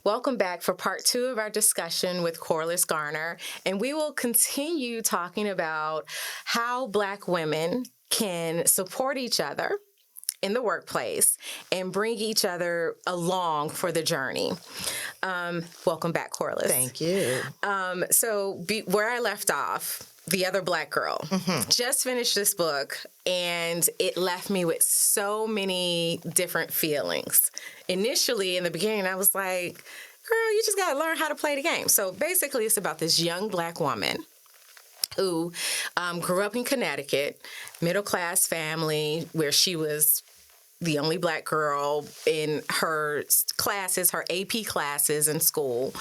Welcome back for part 2 of our discussion with Corliss Garner, and we will continue talking about how Black women can support each other in the workplace and bring each other along for the journey. Welcome back, Corliss. Thank you. Where I left off, the other Black girl, just finished this book, and it left me with so many different feelings. Initially, in the beginning, I was like, girl, you just got to learn how to play the game. So basically, it's about this young Black woman who grew up in Connecticut, middle-class family, where she was the only Black girl in her classes, her AP classes in school.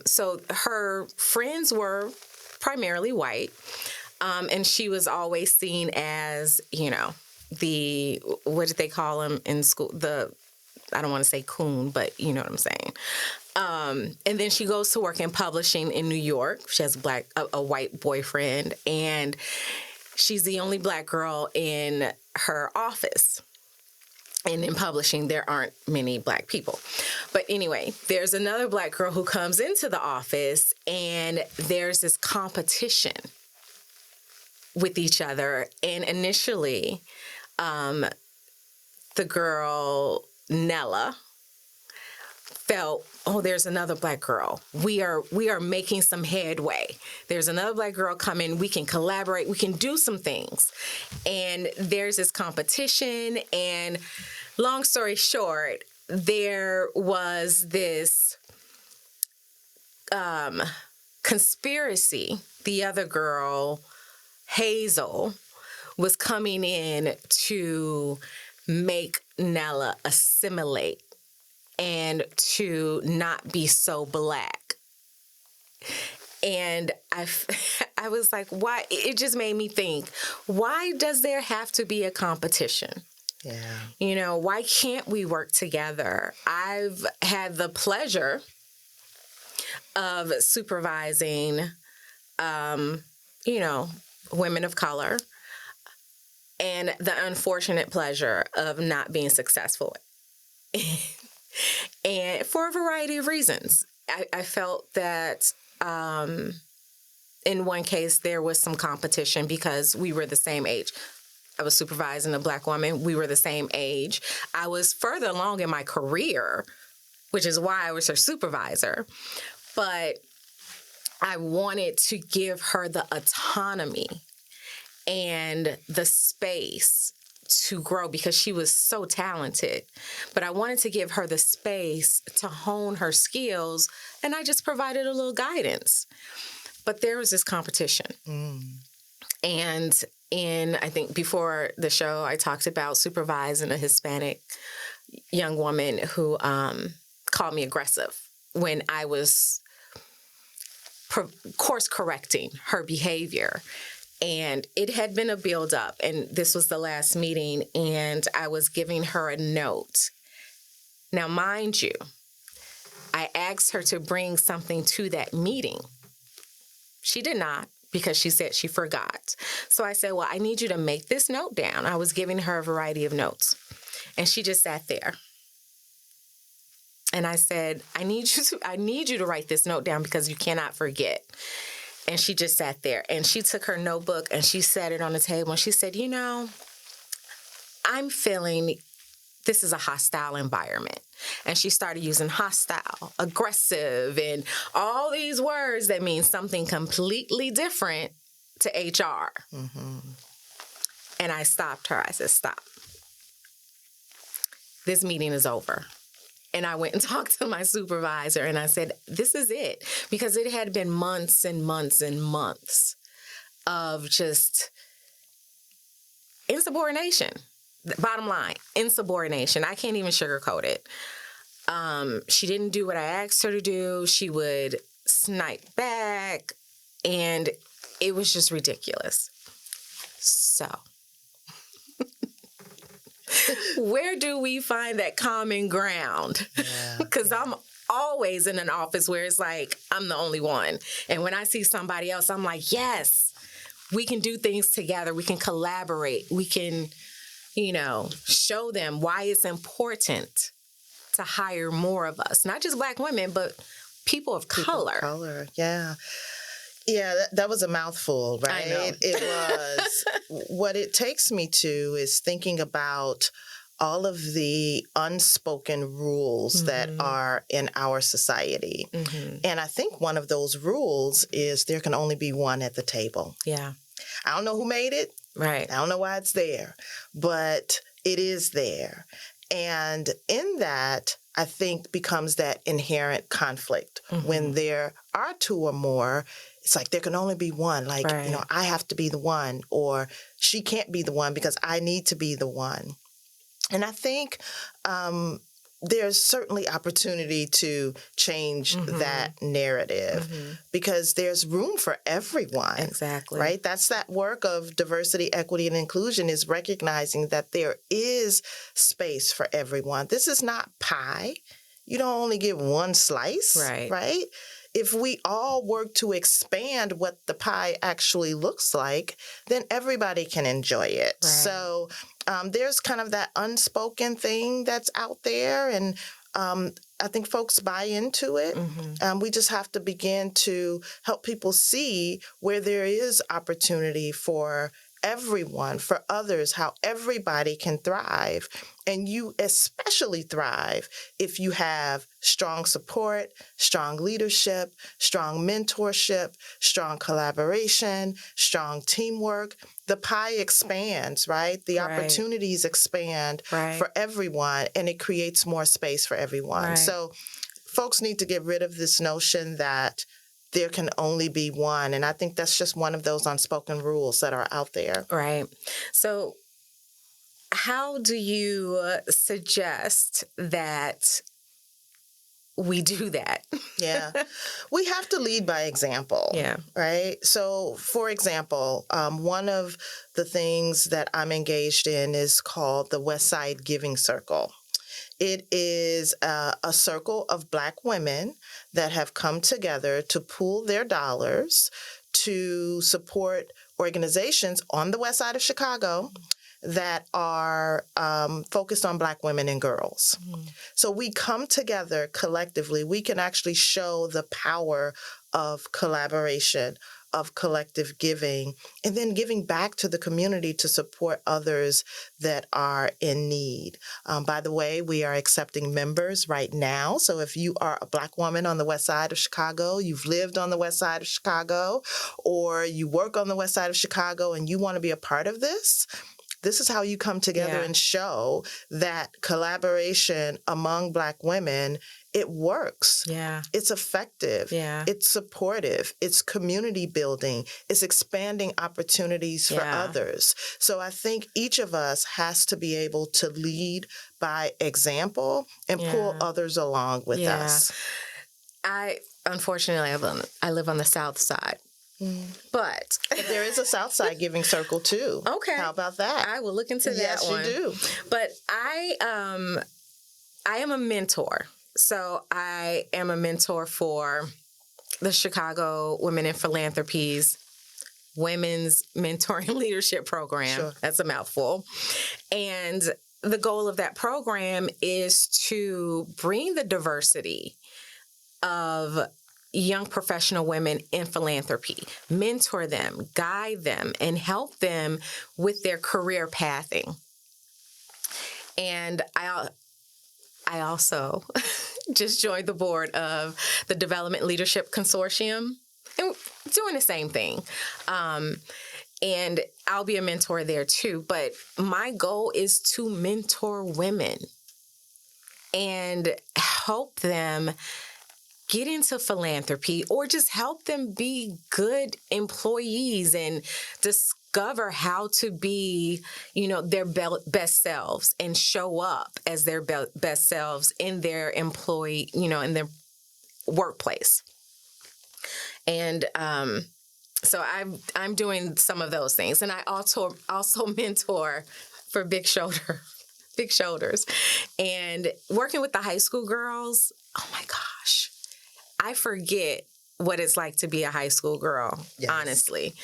So her friends were primarily white, and she was always seen as, what did they call them in school? I don't want to say coon, but you know what I'm saying. And then she goes to work in publishing in New York. She has a white boyfriend, and she's the only Black girl in her office. And in publishing, there aren't many Black people. But anyway, there's another Black girl who comes into the office, and there's this competition with each other. And initially, the girl, Nella, felt, oh, there's another Black girl. We are making some headway. There's another Black girl coming. We can collaborate. We can do some things. And there's this competition. And long story short, there was this conspiracy. The other girl, Hazel, was coming in to make Nella assimilate and to not be so Black. And I was like, why? It just made me think, why does there have to be a competition? Yeah. Why can't we work together? I've had the pleasure of supervising, women of color, and the unfortunate pleasure of not being successful. And for a variety of reasons. I felt that in one case there was some competition because we were the same age. I was supervising a Black woman. We were the same age. I was further along in my career, which is why I was her supervisor. But I wanted to give her the autonomy and the space to grow because she was so talented. But I wanted to give her the space to hone her skills, and I just provided a little guidance. But there was this competition. And I think before the show, I talked about supervising a Hispanic young woman who called me aggressive when I was course correcting her behavior. And it had been a build-up, and this was the last meeting, and I was giving her a note. Now, mind you, I asked her to bring something to that meeting. She did not, because she said she forgot. So I said, well, I need you to make this note down. I was giving her a variety of notes, and she just sat there. And I said, I need you to write this note down because you cannot forget. And she just sat there, and she took her notebook and she set it on the table, and she said, I'm feeling this is a hostile environment. And she started using hostile, aggressive, and all these words that mean something completely different to HR. And I stopped her. I said, stop. This meeting is over. And I went and talked to my supervisor, and I said, this is it. Because it had been months and months and months of just insubordination. Bottom line, insubordination. I can't even sugarcoat it. She didn't do what I asked her to do. She would snipe back, and it was just ridiculous. So where do we find that common ground? Because I'm always in an office where it's like, I'm the only one. And when I see somebody else, I'm like, yes, we can do things together. We can collaborate. We can, show them why it's important to hire more of us, not just Black women, but people of color. Yeah. Yeah, that was a mouthful, right? I know. It was. What it takes me to is thinking about all of the unspoken rules that are in our society. And I think one of those rules is there can only be one at the table. Yeah. I don't know who made it. Right. I don't know why it's there, but it is there. And in that, I think becomes that inherent conflict. When there are two or more, it's like there can only be one. Like, right. I have to be the one, or she can't be the one because I need to be the one. And I think there's certainly opportunity to change that narrative because there's room for everyone. Exactly. Right? That's that work of diversity, equity, and inclusion, is recognizing that there is space for everyone. This is not pie. You don't only get one slice, right? If we all work to expand what the pie actually looks like, then everybody can enjoy it. Right. So there's kind of that unspoken thing that's out there, and I think folks buy into it. We just have to begin to help people see where there is opportunity for everyone, for others, how everybody can thrive. And you especially thrive if you have strong support, strong leadership, strong mentorship, strong collaboration, strong teamwork. The pie expands, right? The opportunities expand for everyone, and it creates more space for everyone. So folks need to get rid of this notion that there can only be one. And I think that's just one of those unspoken rules that are out there. Right. So how do you suggest that we do that? Yeah. We have to lead by example. Yeah. Right? So, for example, one of the things that I'm engaged in is called the West Side Giving Circle. It is a circle of Black women that have come together to pool their dollars to support organizations on the west side of Chicago that are focused on Black women and girls. So we come together collectively. We can actually show the power of collaboration, of collective giving, and then giving back to the community to support others that are in need. By the way, we are accepting members right now. So if you are a Black woman on the west side of Chicago, you've lived on the west side of Chicago, or you work on the west side of Chicago and you want to be a part of this, this is how you come together and show that collaboration among Black women, it works. Yeah. It's effective. Yeah. It's supportive. It's community building. It's expanding opportunities for others. So I think each of us has to be able to lead by example and pull others along with us. Unfortunately, I live on the South Side. But there is a Southside Giving Circle too. Okay. How about that? I will look into that one. Yes, you do. But I am a mentor. So I am a mentor for the Chicago Women in Philanthropy's Women's Mentoring Leadership Program. Sure. That's a mouthful. And the goal of that program is to bring the diversity of young professional women in philanthropy, mentor them, guide them, and help them with their career pathing. And I also just joined the board of the Development Leadership Consortium, and doing the same thing. And I'll be a mentor there too. But my goal is to mentor women and help them get into philanthropy, or just help them be good employees and discover how to be, their best selves and show up as their best selves in their employee, in their workplace. And so I'm doing some of those things, and I also mentor for Big Shoulders, and working with the high school girls. Oh my gosh. I forget what it's like to be a high school girl, honestly.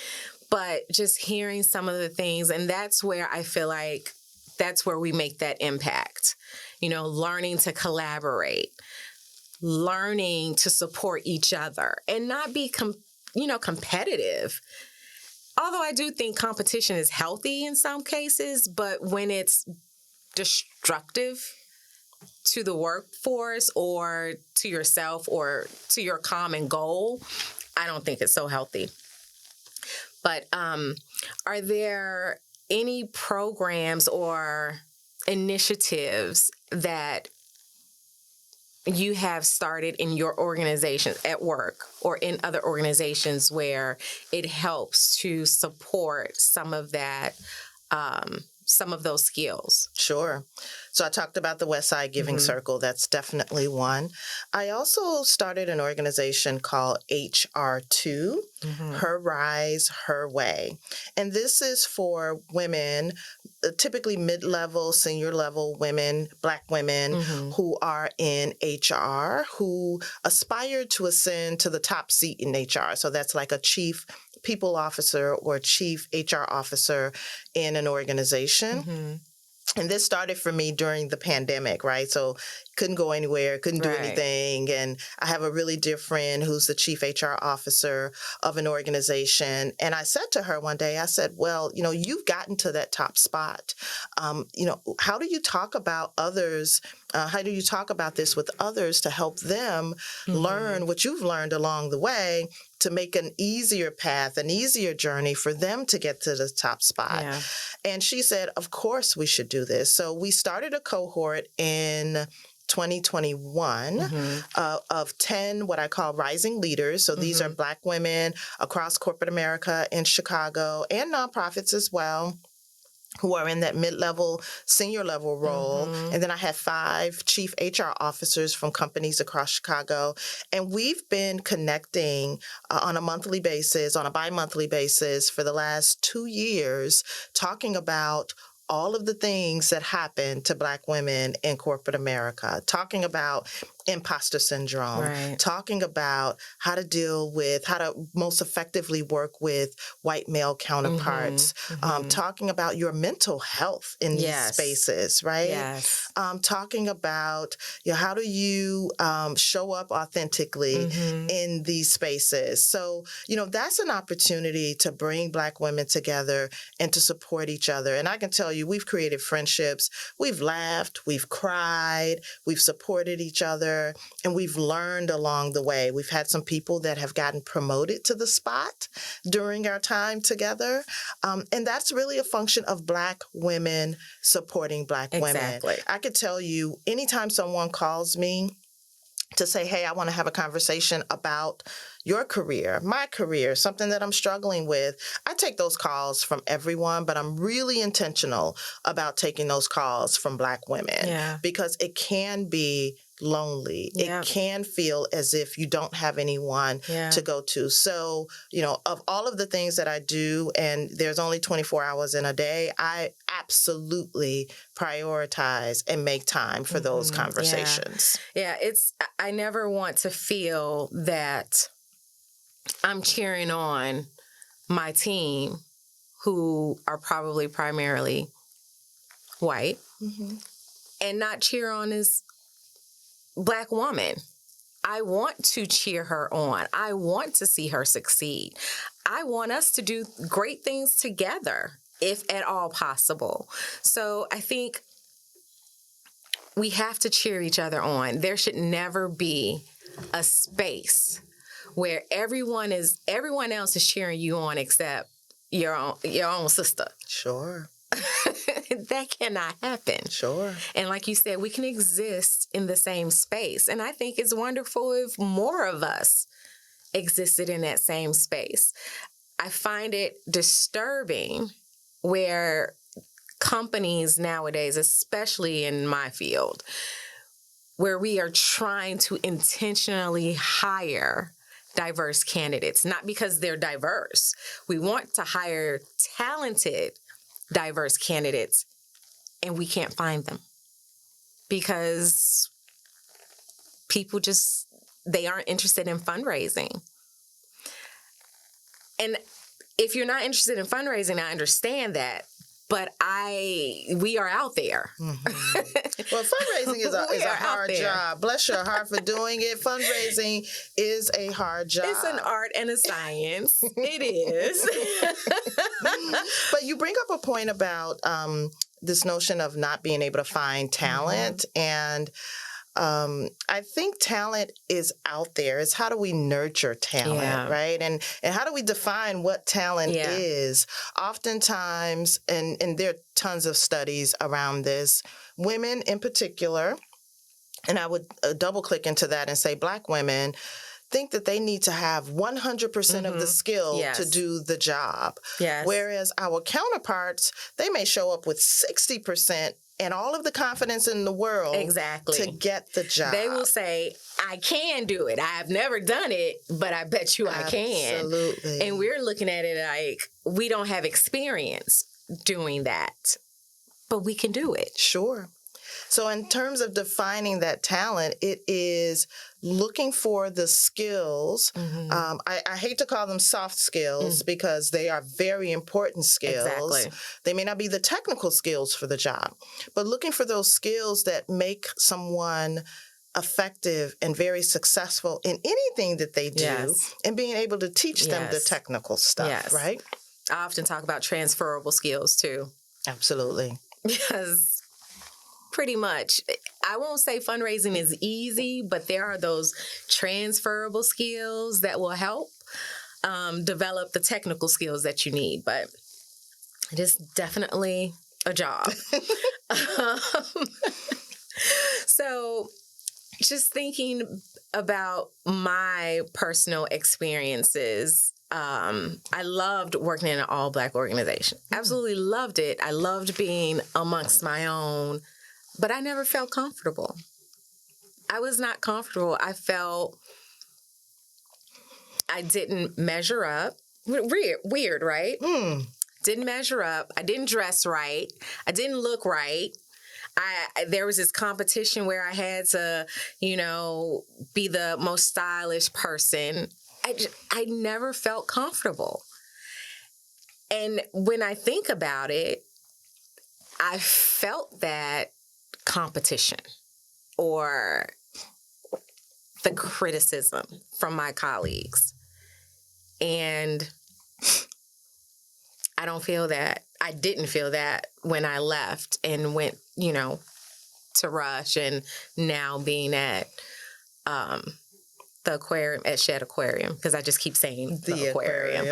But just hearing some of the things, and that's where I feel like that's where we make that impact. learning to collaborate, learning to support each other, and not be competitive. Although I do think competition is healthy in some cases, but when it's destructive to the workforce or to yourself or to your common goal, I don't think it's so healthy. But are there any programs or initiatives that you have started in your organization at work or in other organizations where it helps to support some of that, some of those skills? Sure. So I talked about the West Side Giving Circle. That's definitely one. I also started an organization called HR2, Her Rise, Her Way. And this is for women, typically mid-level, senior-level women, Black women who are in HR, who aspire to ascend to the top seat in HR. So that's like a chief people officer or chief HR officer in an organization. And this started for me during the pandemic, right? So couldn't go anywhere, couldn't do anything. And I have a really dear friend who's the chief HR officer of an organization. And I said to her one day, I said, well, you've gotten to that top spot. How do you talk about others? How do you talk about this with others to help them learn what you've learned along the way to make an easier path, an easier journey for them to get to the top spot? Yeah. And she said, of course we should do this. So we started a cohort in 2021 of 10 what I call rising leaders. So these are Black women across corporate America in Chicago and nonprofits as well, who are in that mid-level, senior-level role. And then I have 5 chief HR officers from companies across Chicago. And we've been connecting on a monthly basis, on a bi-monthly basis for the last 2 years, talking about all of the things that happen to Black women in corporate America, talking about imposter syndrome, talking about how to most effectively work with white male counterparts, talking about your mental health in these spaces, right? Talking about how do you show up authentically in these spaces. So, that's an opportunity to bring Black women together and to support each other. And I can tell you, we've created friendships, we've laughed, we've cried, we've supported each other, and we've learned along the way. We've had some people that have gotten promoted to the spot during our time together. And that's really a function of Black women supporting Black women. I could tell you, anytime someone calls me to say, hey, I want to have a conversation about your career, my career, something that I'm struggling with, I take those calls from everyone, but I'm really intentional about taking those calls from Black women because it can be lonely. It can feel as if you don't have anyone to go to. So, of all of the things that I do, and there's only 24 hours in a day, I absolutely prioritize and make time for those conversations. I never want to feel that I'm cheering on my team who are probably primarily white and not cheer on this Black woman. I want to cheer her on. I want to see her succeed. I want us to do great things together, if at all possible. So I think we have to cheer each other on. There should never be a space where everyone else is cheering you on except your own sister. Sure. That cannot happen. Sure. And like you said, we can exist in the same space. And I think it's wonderful if more of us existed in that same space. I find it disturbing where companies nowadays, especially in my field, where we are trying to intentionally hire diverse candidates, not because they're diverse. We want to hire talented, diverse candidates, and we can't find them because people they aren't interested in fundraising. And if you're not interested in fundraising, I understand that, but we are out there. Well, fundraising is a hard job. Bless your heart for doing it. Fundraising is a hard job. It's an art and a science. It is. But you bring up a point about this notion of not being able to find talent. And I think talent is out there. It's how do we nurture talent, right? And how do we define what talent is? Oftentimes, and there are tons of studies around this, women in particular, and I would double click into that and say Black women think that they need to have 100% of the skill to do the job. Yes. Whereas our counterparts, they may show up with 60% and all of the confidence in the world to get the job. They will say, I can do it. I have never done it, but I bet you I can. Absolutely. And we're looking at it like we don't have experience doing that, but we can do it. Sure. So in terms of defining that talent, it is looking for the skills. I hate to call them soft skills because they are very important skills. Exactly. They may not be the technical skills for the job, but looking for those skills that make someone effective and very successful in anything that they do and being able to teach them the technical stuff, right? I often talk about transferable skills too. Absolutely. Because pretty much, I won't say fundraising is easy, but there are those transferable skills that will help develop the technical skills that you need. But it is definitely a job. So just thinking about my personal experiences, I loved working in an all-Black organization. Absolutely loved it. I loved being amongst my own. But I never felt comfortable. I was not comfortable. I felt I didn't measure up. Weird, right? Didn't measure up. I didn't dress right. I didn't look right. There was this competition where I had to, be the most stylish person. I never felt comfortable. And when I think about it, I felt that competition or the criticism from my colleagues. And I don't feel that. I didn't feel that when I left and went, to Rush and now being at the aquarium, at Shed Aquarium, because I just keep saying the aquarium.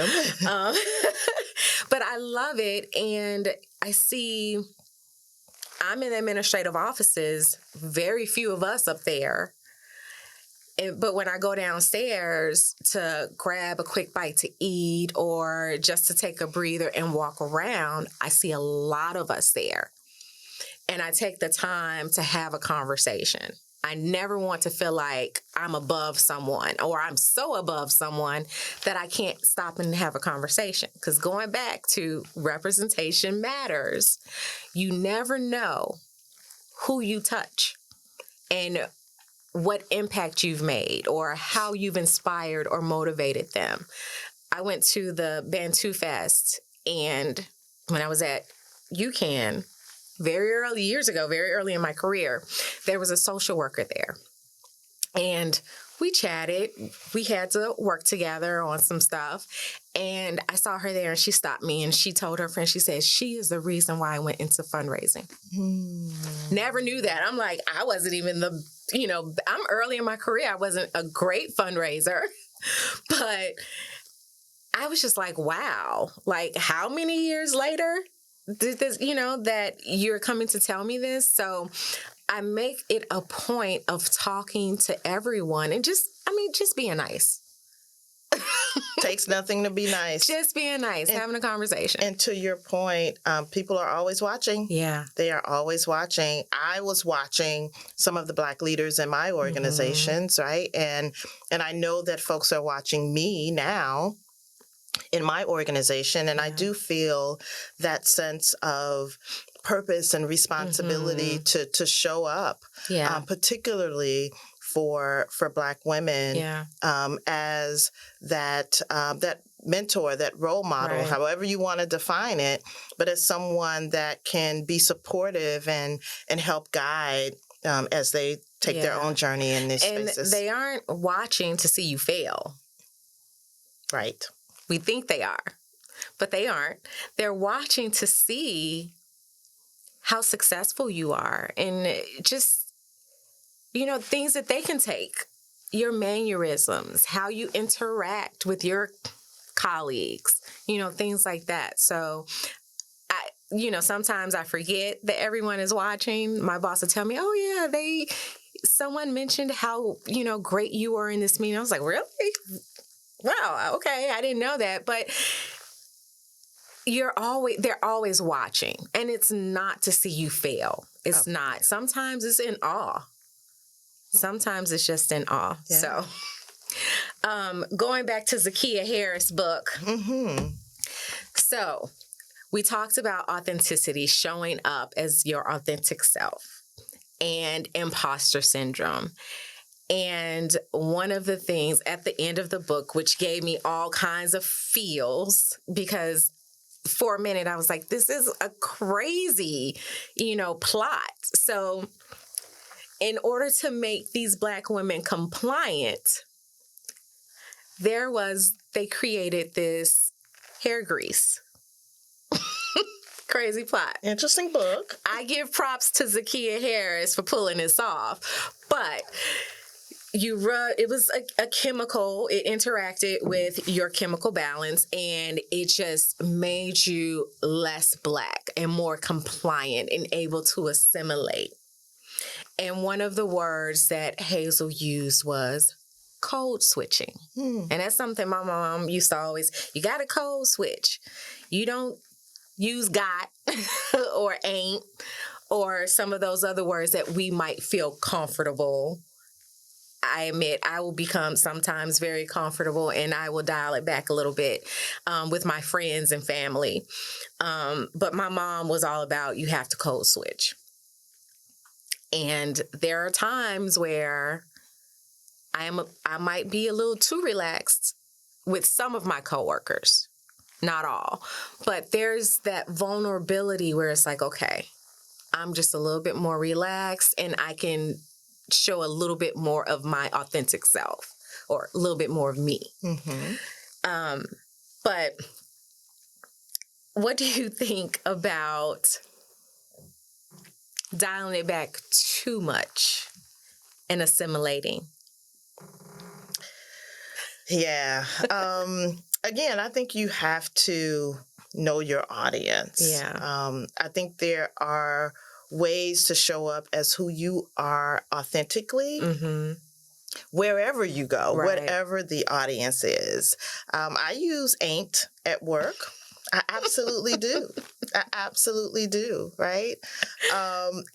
But I love it. And I see I'm in administrative offices, very few of us up there. But when I go downstairs to grab a quick bite to eat or just to take a breather and walk around, I see a lot of us there. And I take the time to have a conversation. I never want to feel like I'm above someone or I'm so above someone that I can't stop and have a conversation. Because going back to representation matters, you never know who you touch and what impact you've made or how you've inspired or motivated them. I went to the Pt.2 Fest, and when I was at UCAN, very early in my career, there was a social worker there. And we chatted. We had to work together on some stuff. And I saw her there and she stopped me and she told her friend, she said, she is the reason why I went into fundraising. Never knew that. I'm like, I wasn't even I'm early in my career. I wasn't a great fundraiser, but I was just like, wow, like how many years later did this, that you're coming to tell me this? So I make it a point of talking to everyone and just being nice. Takes nothing to be nice. Just being nice, having a conversation. And to your point, people are always watching. Yeah. They are always watching. I was watching some of the Black leaders in my organizations, right? And I know that folks are watching me now in my organization. And I do feel that sense of purpose and responsibility to show up, particularly for Black women, as that mentor, that role model, however you want to define it, but as someone that can be supportive and help guide as they take their own journey in these spaces. And they aren't watching to see you fail. Right. We think they are, but they aren't. They're watching to see how successful you are and just, things that they can take. Your mannerisms, how you interact with your colleagues, things like that. So, sometimes I forget that everyone is watching. My boss will tell me, oh, yeah, someone mentioned how, great you were in this meeting. I was like, really? Wow, okay, I didn't know that. But they're always watching. And it's not to see you fail. It's not. Sometimes it's in awe. Sometimes it's just in awe. Yeah. So, going back to Zakiya Harris' book. Mm-hmm. So, we talked about authenticity, showing up as your authentic self, and imposter syndrome. And one of the things at the end of the book, which gave me all kinds of feels, because for a minute I was like, this is a crazy, plot. So, in order to make these Black women compliant, they created this hair grease. Crazy plot. Interesting book. I give props to Zakiya Harris for pulling this off. But it was a chemical. It interacted with your chemical balance, and it just made you less Black and more compliant and able to assimilate. And one of the words that Hazel used was code switching. And that's something my mom used to always, you got to code switch. You don't use got or ain't or some of those other words that we might feel comfortable. I admit I will become sometimes very comfortable and I will dial it back a little bit with my friends and family. But my mom was all about you have to code switch. And there are times where I might be a little too relaxed with some of my coworkers, not all, but there's that vulnerability where it's like, okay, I'm just a little bit more relaxed and I can show a little bit more of my authentic self or a little bit more of me. Mm-hmm. But what do you think about dialing it back too much and assimilating? Yeah. Again, I think you have to know your audience. Yeah. I think there are ways to show up as who you are authentically, mm-hmm. wherever you go, whatever the audience is. I use ain't at work. I absolutely do. I absolutely do, right?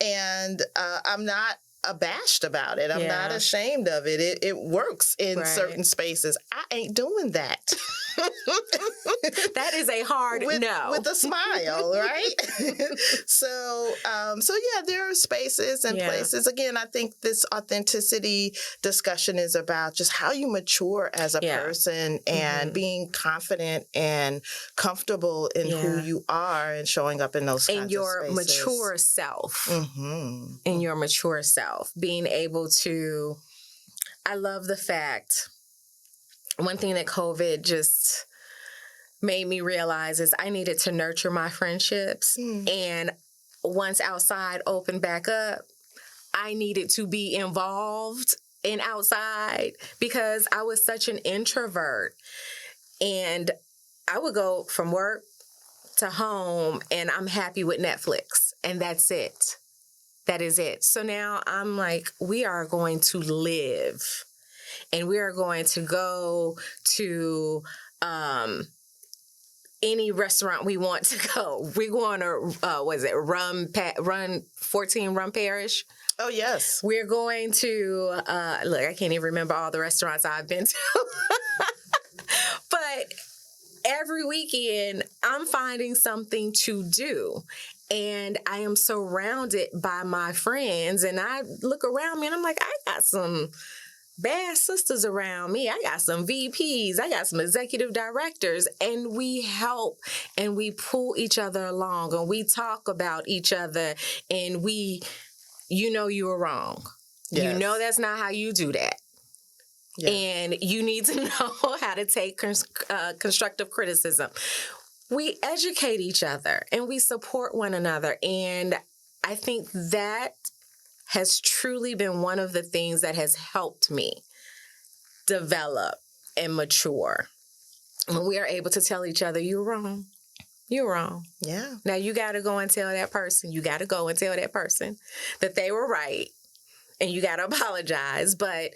And I'm not abashed about it. I'm not ashamed of it. It works in certain spaces. I ain't doing that. That is a hard no. With a smile, right? So yeah, there are spaces and places. Again, I think this authenticity discussion is about just how you mature as a person and being confident and comfortable in who you are and showing up in those kinds of spaces. In your mature self. Mm-hmm. In your mature self. Being able to, I love the fact, one thing that COVID just made me realize is I needed to nurture my friendships. And once outside opened back up, I needed to be involved in outside because I was such an introvert. And I would go from work to home and I'm happy with Netflix. And that's it. That is it. So now I'm like, we are going to live and we are going to go to any restaurant we want to go. We're going to, Run 14 Rum Parish? Oh, yes. We're going to, look, I can't even remember all the restaurants I've been to. But every weekend, I'm finding something to do. And I am surrounded by my friends. And I look around me and I'm like, I got some bad sisters around me. I got some VPs. I got some executive directors. And we help and we pull each other along and we talk about each other and you know you were wrong. Yes. You know that's not how you do that. Yes. And you need to know how to take constructive criticism. We educate each other and we support one another. And I think that has truly been one of the things that has helped me develop and mature. When we are able to tell each other, you're wrong. You're wrong. Yeah. Now you got to go and tell that person. You got to go and tell that person that they were right. And you got to apologize. But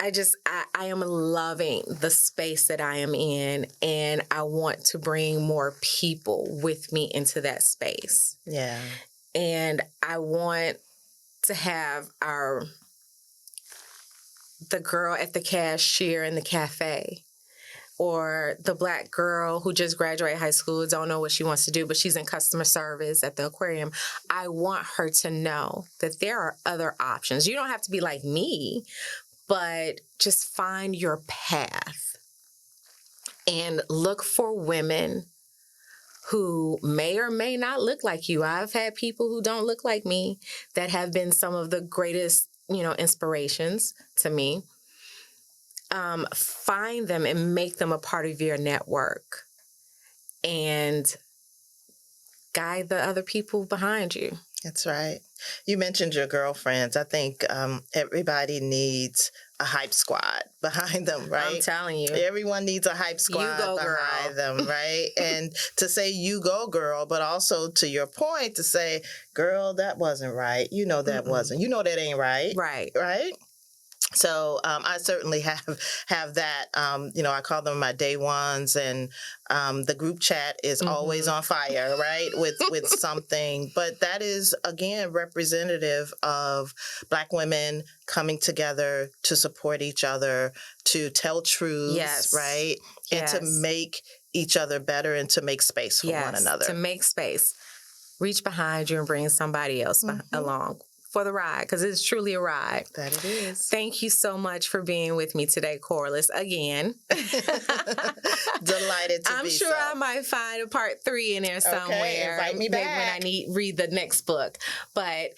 I am loving the space that I am in, and I want to bring more people with me into that space. Yeah. And I want to have the girl at the cashier in the cafe, or the Black girl who just graduated high school, don't know what she wants to do, but she's in customer service at the aquarium. I want her to know that there are other options. You don't have to be like me, but just find your path and look for women who may or may not look like you. I've had people who don't look like me that have been some of the greatest, inspirations to me. Find them and make them a part of your network and guide the other people behind you. That's right. You mentioned your girlfriends. I think everybody needs a hype squad behind them, right? I'm telling you. Everyone needs a hype squad behind them, right? And to say, you go, girl, but also to your point, to say, girl, that wasn't right. You know that wasn't. You know that ain't right. Right. Right? So I certainly have that. I call them my day ones, and the group chat is always on fire, right, with something. But that is, again, representative of Black women coming together to support each other, to tell truths, yes. right, and to make each other better and to make space for one another. To make space. Reach behind you and bring somebody else along for the ride, because it's truly a ride. That it is. Thank you so much for being with me today, Corliss, again. Delighted to I'm be sure I might find a part 3 in there somewhere. Okay, invite me back. When I read the next book. But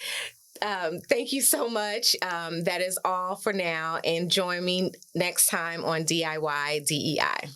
thank you so much. That is all for now. And join me next time on DIY DEI.